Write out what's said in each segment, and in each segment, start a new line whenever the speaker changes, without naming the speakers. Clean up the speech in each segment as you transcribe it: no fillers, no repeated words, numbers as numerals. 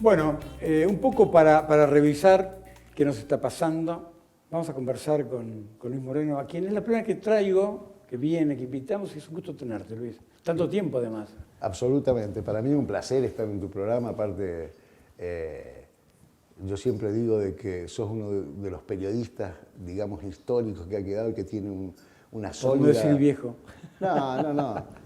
Bueno, un poco para revisar qué nos está pasando, vamos a conversar con Luis Moreno, a quien es la primera que traigo, que viene, que invitamos, y es un gusto tenerte, Luis. Tanto tiempo, además.
Absolutamente. Para mí es un placer estar en tu programa. Aparte, yo siempre digo de que sos uno de los periodistas, digamos, históricos que ha quedado y que tiene una sólida...
Por no decir viejo.
No.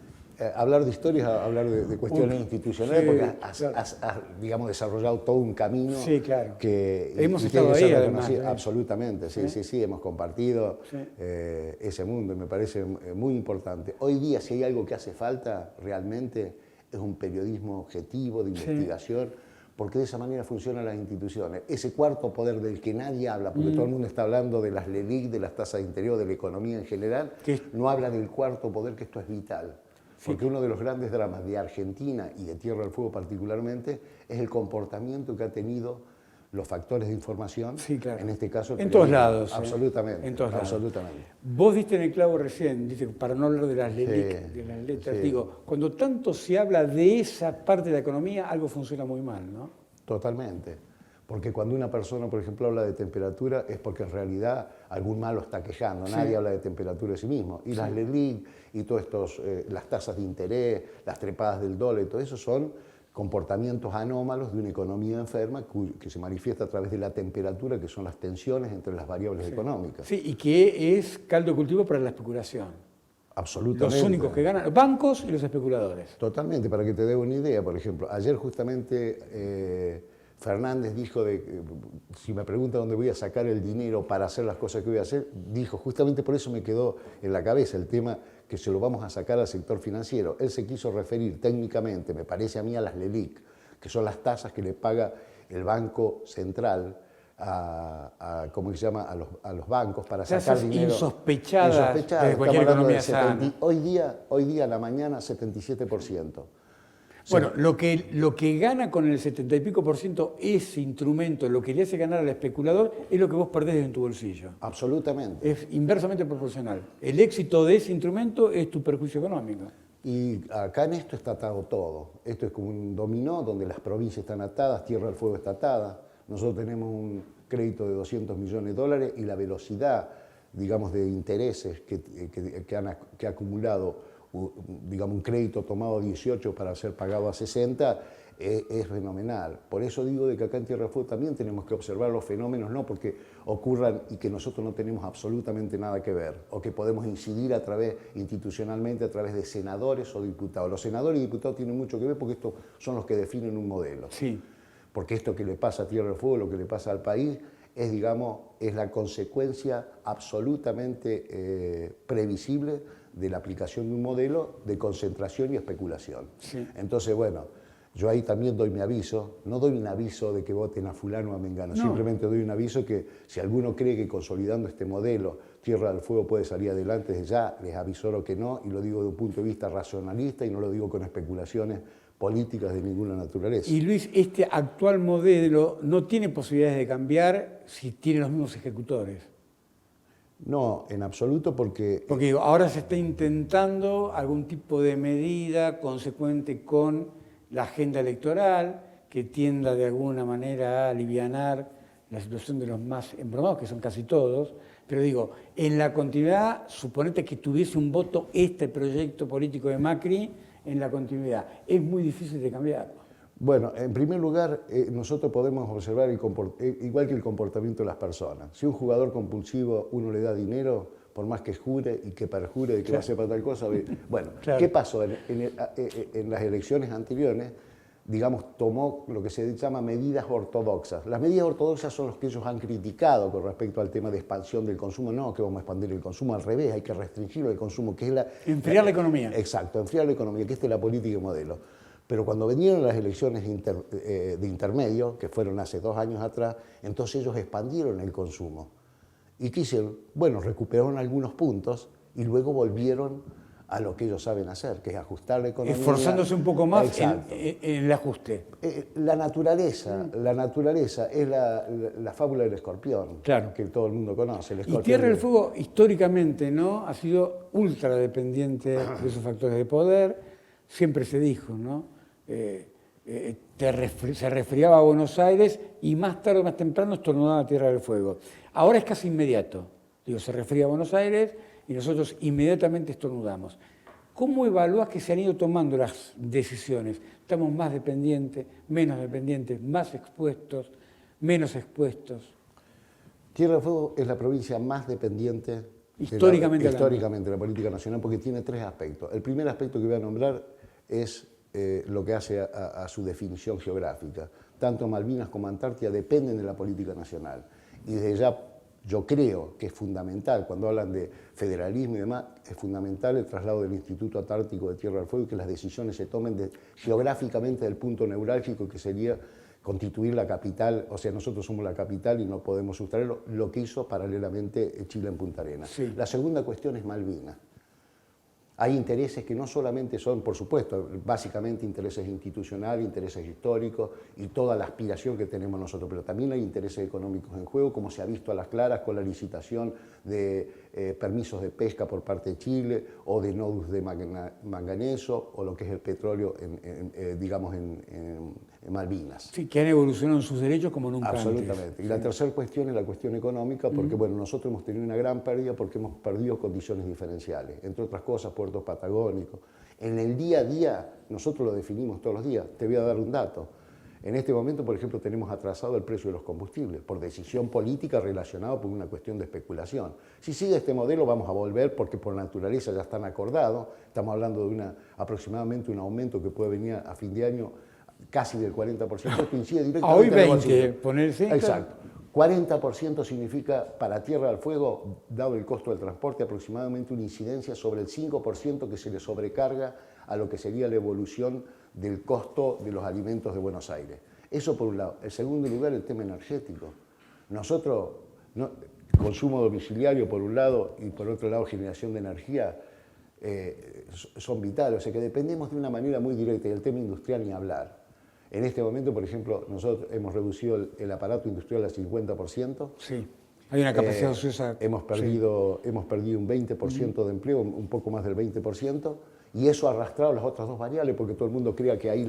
Hablar de historia es hablar de cuestiones institucionales,
sí,
porque
claro.
has, digamos, desarrollado todo un camino.
Sí, claro.
Que
hemos
y
estado
tiene que
ahí,
ser
además.
reconocido. Absolutamente, sí, hemos compartido
Sí.
ese mundo y me parece muy importante. Hoy día, si hay algo que hace falta realmente, es un periodismo objetivo, de investigación, porque de esa manera funcionan las instituciones. Ese cuarto poder del que nadie habla, porque todo el mundo está hablando de las LELIQ, de las tasas de interés, de la economía en general, no habla del cuarto poder, que esto es vital. Porque uno de los grandes dramas de Argentina y de Tierra del Fuego particularmente es el comportamiento que ha tenido los factores de información,
Sí, claro.
En este caso...
En todos lados.
Absolutamente.
En todos lados.
Absolutamente.
Vos diste en el clavo recién, dice, para no hablar de las LELIQ, de las letras, digo, cuando tanto se habla de esa parte de la economía, algo funciona muy mal, ¿no?
Totalmente. Porque cuando una persona, por ejemplo, habla de temperatura, es porque en realidad algún malo está quejando. Nadie habla de temperatura de sí mismo. Y las LELIQ y todos estos, las tasas de interés, las trepadas del dólar y todo eso son comportamientos anómalos de una economía enferma que se manifiesta a través de la temperatura, que son las tensiones entre las variables económicas.
Sí, y que es caldo de cultivo para la especulación.
Absolutamente.
Los únicos que ganan, los bancos y los especuladores.
Totalmente, para que te dé una idea, por ejemplo, ayer justamente Fernández dijo, si me pregunta dónde voy a sacar el dinero para hacer las cosas que voy a hacer, dijo, justamente por eso me quedó en la cabeza el tema que se lo vamos a sacar al sector financiero. Él se quiso referir técnicamente, me parece a mí, a las LELIQ, que son las tasas que le paga el Banco Central ¿cómo se llama? A los bancos para sacar dinero.
Insospechadas de cualquier economía sana.
Hoy día, a la mañana, 77%.
Bueno, lo que gana con el 70 y pico por ciento ese instrumento, lo que le hace ganar al especulador, es lo que vos perdés en tu bolsillo.
Absolutamente.
Es inversamente proporcional. El éxito de ese instrumento es tu perjuicio económico.
Y acá en esto está atado todo. Esto es como un dominó donde las provincias están atadas, Tierra del Fuego está atada. Nosotros tenemos un crédito de 200 millones de dólares y la velocidad, digamos, de intereses que ha acumulado, digamos, un crédito tomado a 18 para ser pagado a 60, es fenomenal. Por eso digo de que acá en Tierra del Fuego también tenemos que observar los fenómenos, no porque ocurran y que nosotros no tenemos absolutamente nada que ver, o que podemos incidir institucionalmente a través de senadores o diputados. Los senadores y diputados tienen mucho que ver porque estos son los que definen un modelo.
Sí.
Porque esto que le pasa a Tierra del Fuego, lo que le pasa al país, es, digamos, es la consecuencia absolutamente previsible de la aplicación de un modelo de concentración y especulación.
Sí.
Entonces, bueno, yo ahí también doy mi aviso, no doy un aviso de que voten a fulano o a mengano, simplemente doy un aviso que si alguno cree que consolidando este modelo Tierra del Fuego puede salir adelante desde ya, les avisoro que no, y lo digo de un punto de vista racionalista y no lo digo con especulaciones políticas de ninguna naturaleza.
Y Luis, este actual modelo no tiene posibilidades de cambiar si tiene los mismos ejecutores.
No, en absoluto, porque
Porque ahora se está intentando algún tipo de medida consecuente con la agenda electoral que tienda de alguna manera a alivianar la situación de los más embromados, que son casi todos. Pero digo, en la continuidad, suponete que tuviese un voto este proyecto político de Macri en la continuidad. Es muy difícil de cambiarlo.
Bueno, en primer lugar, nosotros podemos observar igual que el comportamiento de las personas. Si un jugador compulsivo uno le da dinero, por más que jure y que perjure de que va a hacer para tal cosa, bueno, ¿qué pasó? En las elecciones anteriores, digamos, tomó lo que se llama medidas ortodoxas. Las medidas ortodoxas son las que ellos han criticado con respecto al tema de expansión del consumo. No, que vamos a expandir el consumo, al revés, hay que restringir el consumo, que es
enfriar la economía.
Exacto, enfriar la economía, que esta es la política y modelo. Pero cuando vinieron las elecciones de intermedio, que fueron hace 2 años atrás, entonces ellos expandieron el consumo. ¿Y qué hicieron? Bueno, recuperaron algunos puntos y luego volvieron a lo que ellos saben hacer, que es ajustar la economía.
Esforzándose un poco más en el ajuste.
La naturaleza es la fábula del escorpión,
claro,
que todo el mundo conoce. El escorpión
y Tierra del Fuego, históricamente, ¿no?, ha sido ultra dependiente de sus factores de poder. Siempre se dijo, ¿no? se resfriaba a Buenos Aires y más tarde o más temprano estornudaba Tierra del Fuego. Ahora es casi inmediato. Digo, se resfría a Buenos Aires y nosotros inmediatamente estornudamos. ¿Cómo evalúas que se han ido tomando las decisiones? ¿Estamos más dependientes, menos dependientes, más expuestos, menos expuestos?
Tierra del Fuego es la provincia más dependiente
históricamente
de la política nacional porque tiene tres aspectos. El primer aspecto que voy a nombrar es lo que hace a su definición geográfica. Tanto Malvinas como Antártida dependen de la política nacional. Y desde ya yo creo que es fundamental, cuando hablan de federalismo y demás, es fundamental el traslado del Instituto Antártico de Tierra del Fuego y que las decisiones se tomen geográficamente del punto neurálgico que sería constituir la capital, o sea, nosotros somos la capital y no podemos sustraerlo, lo que hizo paralelamente Chile en Punta Arenas.
Sí.
La segunda cuestión es Malvinas. Hay intereses que no solamente son, por supuesto, básicamente intereses institucionales, intereses históricos y toda la aspiración que tenemos nosotros, pero también hay intereses económicos en juego, como se ha visto a las claras con la licitación de permisos de pesca por parte de Chile o de nodos de manganeso o lo que es el petróleo, digamos, en Malvinas.
Sí, que han evolucionado en sus derechos como nunca
Absolutamente.
antes.
Y la tercera cuestión es la cuestión económica, porque bueno, nosotros hemos tenido una gran pérdida porque hemos perdido condiciones diferenciales, entre otras cosas, puertos patagónicos. En el día a día, nosotros lo definimos todos los días. Te voy a dar un dato. En este momento, por ejemplo, tenemos atrasado el precio de los combustibles por decisión política relacionada por una cuestión de especulación. Si sigue este modelo, vamos a volver, porque por naturaleza ya están acordados. Estamos hablando de aproximadamente un aumento que puede venir a fin de año casi del 40%, esto incide directamente
a hoy
en el
20,
bolsillo.
ponerse.
Exacto. 40% significa para Tierra del Fuego, dado el costo del transporte, aproximadamente una incidencia sobre el 5% que se le sobrecarga a lo que sería la evolución del costo de los alimentos de Buenos Aires. Eso por un lado. En segundo lugar, el tema energético. Nosotros, consumo domiciliario por un lado y por otro lado generación de energía, son vitales, o sea que dependemos de una manera muy directa y el tema industrial ni hablar. En este momento, por ejemplo, nosotros hemos reducido el aparato industrial al 50%.
Sí, hay una capacidad ociosa.
Hemos perdido un 20% de empleo, un poco más del 20%, y eso ha arrastrado las otras dos variables, porque todo el mundo crea que ahí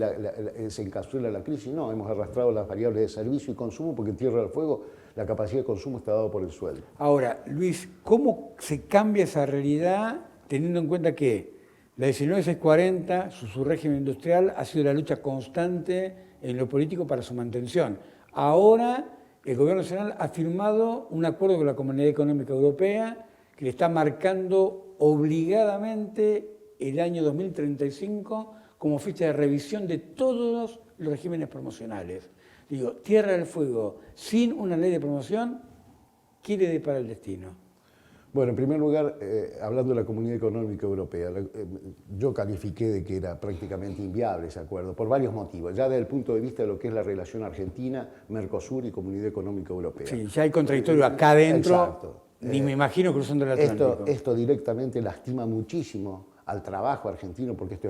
se encapsula la crisis. No, hemos arrastrado las variables de servicio y consumo, porque en Tierra del Fuego la capacidad de consumo está dada por el suelo.
Ahora, Luis, ¿cómo se cambia esa realidad teniendo en cuenta que la 19640, su régimen industrial, ha sido la lucha constante en lo político para su mantención? Ahora el Gobierno Nacional ha firmado un acuerdo con la Comunidad Económica Europea que le está marcando obligadamente el año 2035 como fecha de revisión de todos los regímenes promocionales. Digo, Tierra del Fuego, sin una ley de promoción, ¿qué le depara el destino?
Bueno, en primer lugar, hablando de la Comunidad Económica Europea, yo califiqué de que era prácticamente inviable ese acuerdo, por varios motivos, ya desde el punto de vista de lo que es la relación Argentina, Mercosur y Comunidad Económica Europea.
Sí, ya hay contradictorio acá adentro,
exacto.
Ni me imagino cruzando el Atlántico.
Esto directamente lastima muchísimo al trabajo argentino, porque esto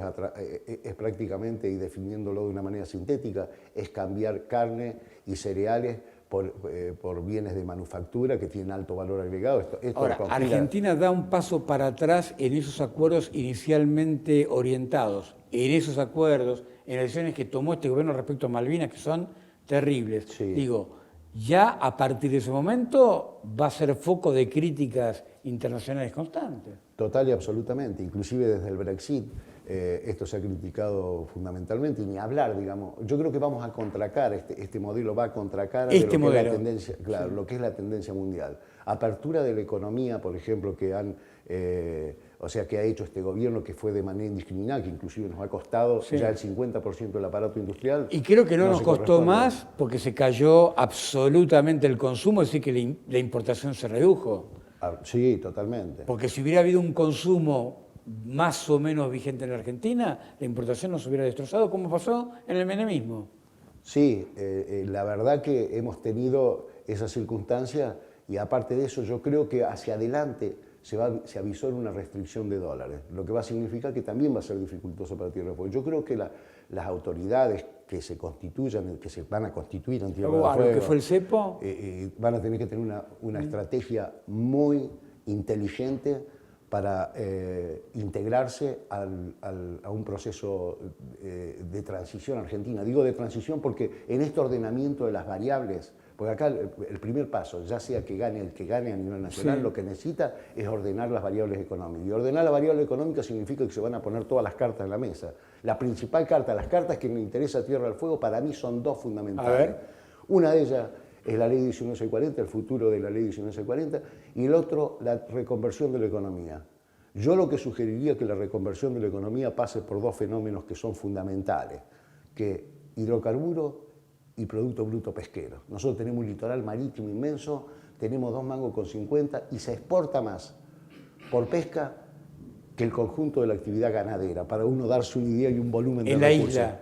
es prácticamente, y definiéndolo de una manera sintética, es cambiar carne y cereales por bienes de manufactura que tienen alto valor agregado.
Ahora, Argentina da un paso para atrás en esos acuerdos inicialmente orientados, en esos acuerdos, en las decisiones que tomó este gobierno respecto a Malvinas, que son terribles. Sí. Digo, ya a partir de ese momento va a ser foco de críticas internacionales constantes.
Total y absolutamente, inclusive desde el Brexit. Esto se ha criticado fundamentalmente, y ni hablar, digamos. Yo creo que vamos a contracar, este modelo va a contracar
de lo
que es la tendencia, claro, sí, lo que es la tendencia mundial. Apertura de la economía, por ejemplo, que ha hecho este gobierno, que fue de manera indiscriminada, que inclusive nos ha costado ya el 50% del aparato industrial.
Y creo que no nos costó más porque se cayó absolutamente el consumo, es decir, que la importación se redujo.
Sí, totalmente.
Porque si hubiera habido un consumo más o menos vigente en la Argentina, la importación nos hubiera destrozado, como pasó en el menemismo.
Sí, la verdad que hemos tenido esa circunstancia y aparte de eso yo creo que hacia adelante se avisó en una restricción de dólares, lo que va a significar que también va a ser dificultoso para Tierra del Fuego. Yo creo que las autoridades que se constituyan, que se van a constituir en Tierra del Fuego,
lo que fue el cepo,
van a tener que tener una estrategia muy inteligente para integrarse a un proceso de transición argentina. Digo de transición porque en este ordenamiento de las variables, porque acá el primer paso, ya sea que gane el que gane a nivel nacional,
sí,
lo que necesita es ordenar las variables económicas. Y ordenar la variable económica significa que se van a poner todas las cartas en la mesa. La principal carta, las cartas que me interesa Tierra del Fuego, para mí son dos fundamentales.
A ver.
Una de ellas es la ley 19640, el futuro de la ley 19640, y el otro, la reconversión de la economía. Yo lo que sugeriría es que la reconversión de la economía pase por dos fenómenos que son fundamentales, que hidrocarburo y Producto Bruto Pesquero. Nosotros tenemos un litoral marítimo inmenso, tenemos 2 mangos con 50 y se exporta más por pesca que el conjunto de la actividad ganadera, para uno darse una idea y un volumen de recursos.
En la isla.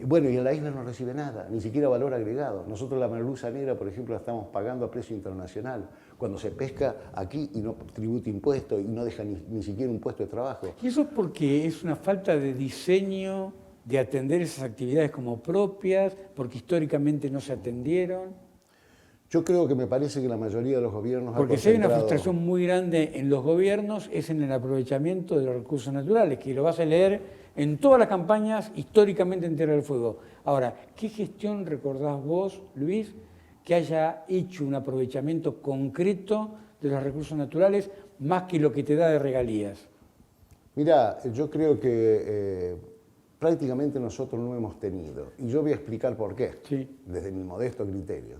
Bueno, y en la isla no recibe nada, ni siquiera valor agregado. Nosotros la merluza negra, por ejemplo, la estamos pagando a precio internacional, cuando se pesca aquí y no tributa impuestos y no deja ni siquiera un puesto de trabajo.
Y eso es porque es una falta de diseño de atender esas actividades como propias, porque históricamente no se atendieron.
Yo creo que me parece que la mayoría de los gobiernos
Porque si hay una frustración muy grande en los gobiernos es en el aprovechamiento de los recursos naturales, que lo vas a leer en todas las campañas históricamente en Tierra del Fuego. Ahora, ¿qué gestión recordás vos, Luis, que haya hecho un aprovechamiento concreto de los recursos naturales más que lo que te da de regalías?
Mirá, yo creo que prácticamente nosotros no hemos tenido, y yo voy a explicar por qué,
Sí.
desde mi modesto criterio.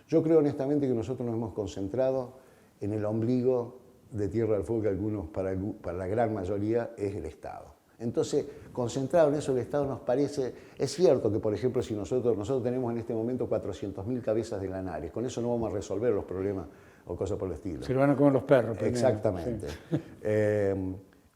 Yo creo honestamente que nosotros nos hemos concentrado en el ombligo de Tierra del Fuego, que algunos, para la gran mayoría, es el Estado. Entonces, concentrado en eso el Estado nos parece, es cierto que, por ejemplo, si nosotros tenemos en este momento 400.000 cabezas de lanares, con eso no vamos a resolver los problemas o cosas por el estilo.
Se lo van a comer los perros. Primero.
Exactamente. Sí.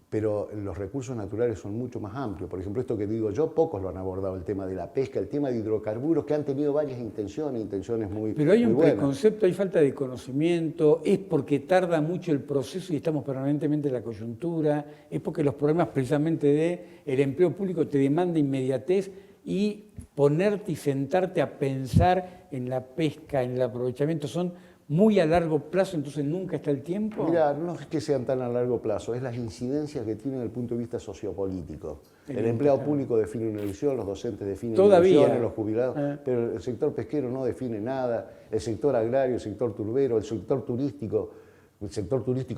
Pero los recursos naturales son mucho más amplios. Por ejemplo, esto que digo yo, pocos lo han abordado, el tema de la pesca, el tema de hidrocarburos, que han tenido varias intenciones muy
Pero hay un
buenas.
preconcepto, hay falta de conocimiento, es porque tarda mucho el proceso y estamos permanentemente en la coyuntura, es porque los problemas precisamente del empleo público te demanda inmediatez y ponerte y sentarte a pensar en la pesca, en el aprovechamiento, son muy a largo plazo, entonces nunca está el tiempo.
Mira, no es que sean tan a largo plazo, es las incidencias que tienen desde el punto de vista sociopolítico. El empleado público define una elección, los docentes definen una elección, los jubilados, pero el sector pesquero no define nada, el sector agrario, el sector turbero, el sector turístico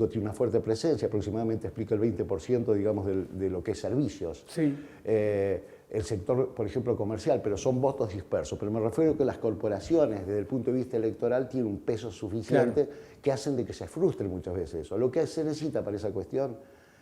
tiene una fuerte presencia, aproximadamente explica el 20%, digamos, de lo que es servicios.
Sí.
El sector, por ejemplo, comercial, pero son votos dispersos. Pero me refiero a que las corporaciones, desde el punto de vista electoral, tienen un peso suficiente que hacen de que se frustre muchas veces eso. Lo que se necesita para esa cuestión,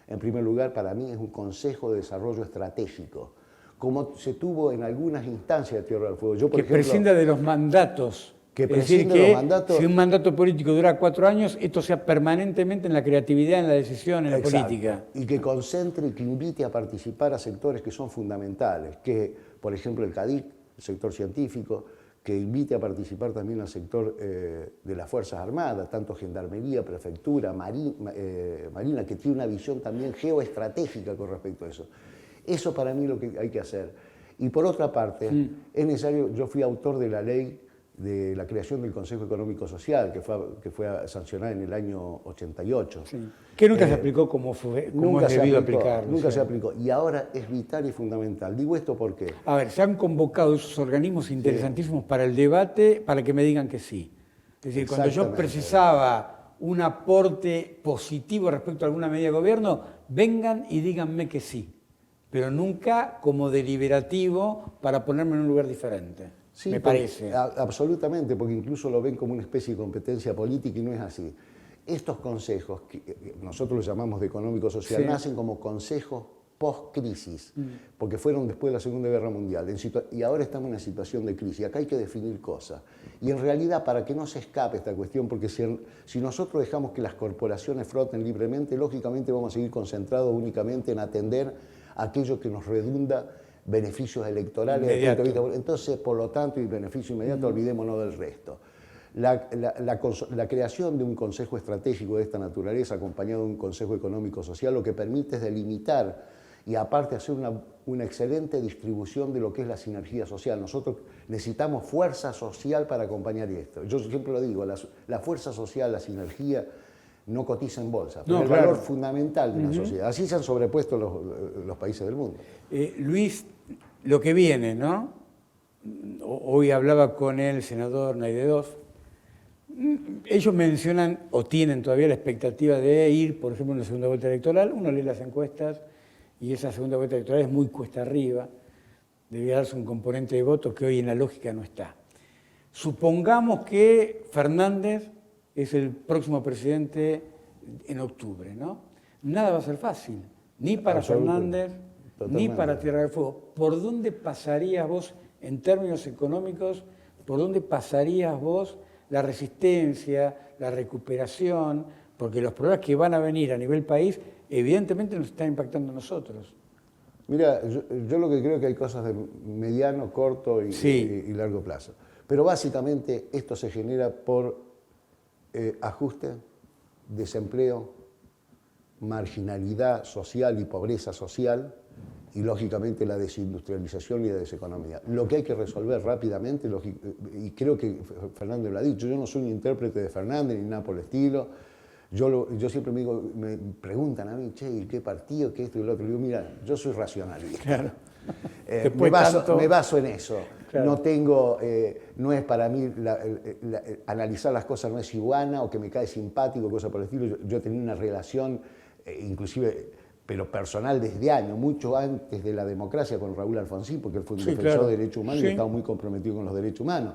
en primer lugar, para mí, es un consejo de desarrollo estratégico, como se tuvo en algunas instancias de Tierra del Fuego. Yo, por ejemplo,
prescinda de los mandatos.
Que
es decir,
de los mandatos.
Si un mandato político dura 4 años, esto sea permanentemente en la creatividad, en la decisión, en la política.
Y que concentre y que invite a participar a sectores que son fundamentales, que, por ejemplo, el CADIC, el sector científico, que invite a participar también al sector de las Fuerzas Armadas, tanto Gendarmería, Prefectura, Marina, que tiene una visión también geoestratégica con respecto a eso. Eso para mí es lo que hay que hacer. Y por otra parte, es necesario, yo fui autor de la ley de la creación del Consejo Económico Social, que fue sancionada en el año 88.
Sí. Que nunca se aplicó como es debido aplicarlo.
Nunca se aplicó. Y ahora es vital y fundamental. Digo esto porque...
A ver, se han convocado esos organismos interesantísimos para el debate, para que me digan que sí. Es decir, cuando yo precisaba un aporte positivo respecto a alguna medida de gobierno, vengan y díganme que sí. Pero nunca como deliberativo para ponerme en un lugar diferente.
Sí,
me parece.
Absolutamente, porque incluso lo ven como una especie de competencia política y no es así. Estos consejos, que nosotros los llamamos de económico-social, nacen como consejos post-crisis, porque fueron después de la Segunda Guerra Mundial, y ahora estamos en una situación de crisis. Acá hay que definir cosas. Y en realidad, para que no se escape esta cuestión, porque si nosotros dejamos que las corporaciones floten libremente, lógicamente vamos a seguir concentrados únicamente en atender a aquello que nos redunda beneficios electorales. Entonces, por lo tanto, y beneficio inmediato, olvidémonos del resto. La creación de un consejo estratégico de esta naturaleza, acompañado de un consejo económico-social, lo que permite es delimitar y aparte hacer una excelente distribución de lo que es la sinergia social. Nosotros necesitamos fuerza social para acompañar esto. Yo siempre lo digo, la fuerza social, la sinergia, no cotiza en bolsa, pero
No,
el
claro.
valor fundamental de una sociedad. Así se han sobrepuesto los países del mundo.
Luis, lo que viene, ¿no? Hoy hablaba con el senador Naidedov. Ellos mencionan o tienen todavía la expectativa de ir, por ejemplo, en una segunda vuelta electoral. Uno lee las encuestas y esa segunda vuelta electoral es muy cuesta arriba. Debería darse un componente de votos que hoy en la lógica no está. Supongamos que Fernández es el próximo presidente en octubre, ¿no? Nada va a ser fácil, ni para Fernández, ni para Tierra del Fuego. ¿Por dónde pasarías vos, en términos económicos, por dónde pasarías vos la resistencia, la recuperación? Porque los problemas que van a venir a nivel país, evidentemente nos están impactando a nosotros.
Mira, yo lo que creo es que hay cosas de mediano, corto y largo plazo. Pero básicamente esto se genera por ajuste, desempleo, marginalidad social y pobreza social y lógicamente la desindustrialización y la deseconomía. Lo que hay que resolver rápidamente, y creo que Fernández lo ha dicho, yo no soy un intérprete de Fernández ni nada por el estilo, yo siempre me preguntan a mí, che, ¿y qué partido, qué esto y lo otro? Y digo, mira, yo soy racionalista.
Claro.
Me baso en eso. Claro. No tengo, no es para mí, analizar las cosas no es iguana o que me cae simpático, cosas por el estilo. Yo tenía una relación, inclusive, pero personal desde años, mucho antes de la democracia con Raúl Alfonsín, porque él fue un defensor de derechos humanos y estaba muy comprometido con los derechos humanos.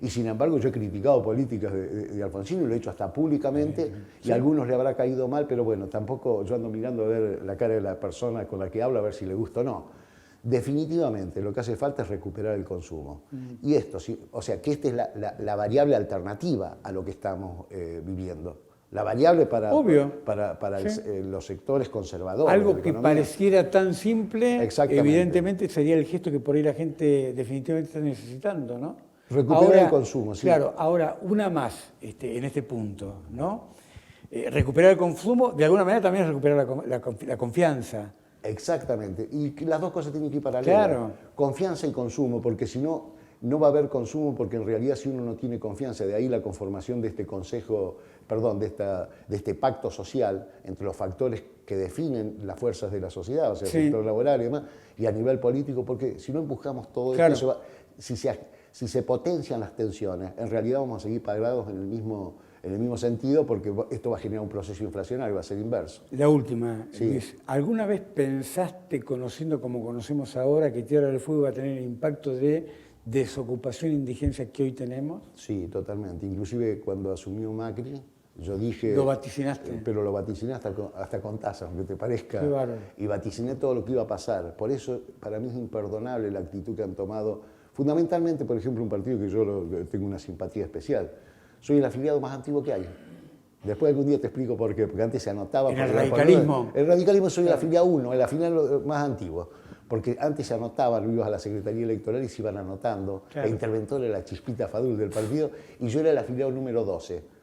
Y sin embargo yo he criticado políticas de Alfonsín y lo he hecho hasta públicamente y a algunos le habrá caído mal, pero bueno, tampoco yo ando mirando a ver la cara de la persona con la que hablo a ver si le gusta o no. Definitivamente lo que hace falta es recuperar el consumo. Y esto, o sea, que esta es la variable alternativa a lo que estamos viviendo. La variable para los sectores conservadores.
Algo que pareciera tan simple, evidentemente sería el gesto que por ahí la gente definitivamente está necesitando, ¿no?
Recuperar el consumo, sí.
Claro, ahora una más en este punto, ¿no? Recuperar el consumo, de alguna manera también es recuperar la confianza.
Exactamente, y las dos cosas tienen que ir paralelas.
Claro.
Confianza y consumo, porque si no, no va a haber consumo, porque en realidad si uno no tiene confianza, de ahí la conformación de este consejo, perdón, de este pacto social entre los factores que definen las fuerzas de la sociedad, o sea, el sector laboral y demás, y a nivel político, porque si no empujamos todo esto, si se potencian las tensiones, en realidad vamos a seguir parados en el mismo sentido, porque esto va a generar un proceso inflacionario, va a ser inverso.
La última, Luis, ¿alguna vez pensaste, conociendo como conocemos ahora, que Tierra del Fuego va a tener el impacto de desocupación e indigencia que hoy tenemos?
Sí, totalmente. Inclusive cuando asumió Macri, yo dije...
¿Lo vaticinaste?
Pero lo vaticiné hasta con tasas, aunque te parezca.
Qué bárbaro.
Y vaticiné todo lo que iba a pasar. Por eso, para mí es imperdonable la actitud que han tomado, fundamentalmente, por ejemplo, un partido que yo tengo una simpatía especial. Soy el afiliado más antiguo que hay. Después algún día te explico por qué, porque antes se anotaba...
¿En el radicalismo?
El radicalismo soy el afiliado 1, el afiliado más antiguo. Porque antes se anotaban, ibas a la Secretaría Electoral y se iban anotando. El interventor era la Chispita Fadul del partido y yo era el afiliado número 12.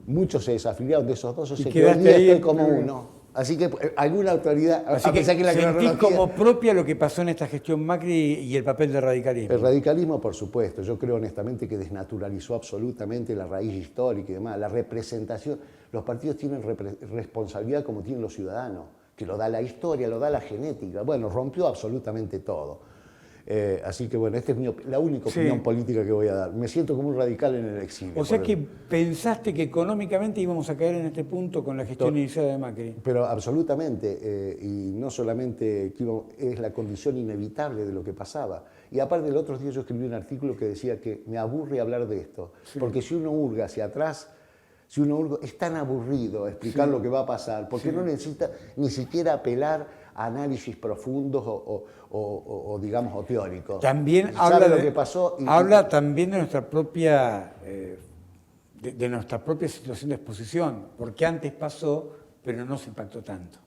Muchos se desafiliaron de esos 12, hoy día estoy como uno. Así que alguna autoridad...
Así que sentís como propia lo que pasó en esta gestión Macri y el papel del radicalismo.
El radicalismo, por supuesto. Yo creo honestamente que desnaturalizó absolutamente la raíz histórica y demás. La representación. Los partidos tienen responsabilidad como tienen los ciudadanos, que lo da la historia, lo da la genética. Bueno, rompió absolutamente todo. Así que bueno, esta es la única opinión política que voy a dar. Me siento como un radical en el exilio.
O sea que pensaste que económicamente íbamos a caer en este punto con la gestión iniciada de Macri.
Pero absolutamente, y no solamente es la condición inevitable de lo que pasaba. Y aparte el otro día yo escribí un artículo que decía que me aburre hablar de esto, porque si uno hurga hacia atrás, es tan aburrido explicar lo que va a pasar, porque no necesita ni siquiera apelar a análisis profundos o digamos, o teóricos.
También habla de lo que pasó. Habla también de nuestra propia, de nuestra propia situación de exposición, porque antes pasó, pero no se impactó tanto.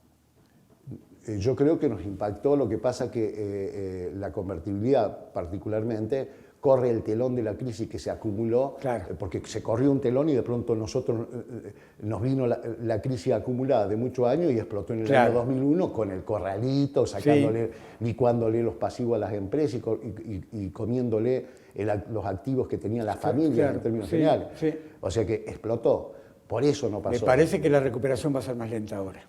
Yo creo que nos impactó, lo que pasa que la convertibilidad particularmente corre el telón de la crisis que se acumuló, porque se corrió un telón y de pronto nos vino la crisis acumulada de muchos años y explotó en el año 2001 con el corralito, licuándole los pasivos a las empresas y comiéndole los activos que tenía la familia en términos generales. O sea que explotó. Por eso no
Me
pasó.
parece que la recuperación va a ser más lenta ahora.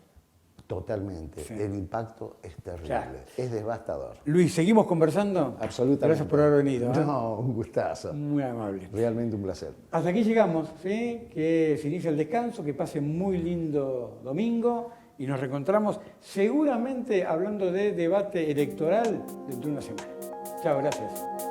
Totalmente.
Sí.
El impacto es terrible,
Claro.
es devastador.
Luis, ¿seguimos conversando?
Absolutamente.
Gracias por haber venido. ¿eh?
No, un gustazo.
Muy amable.
Realmente un placer.
Hasta aquí llegamos, ¿sí? Que se inicia el descanso, que pase muy lindo domingo y nos reencontramos seguramente hablando de debate electoral dentro de una semana. Chao, gracias.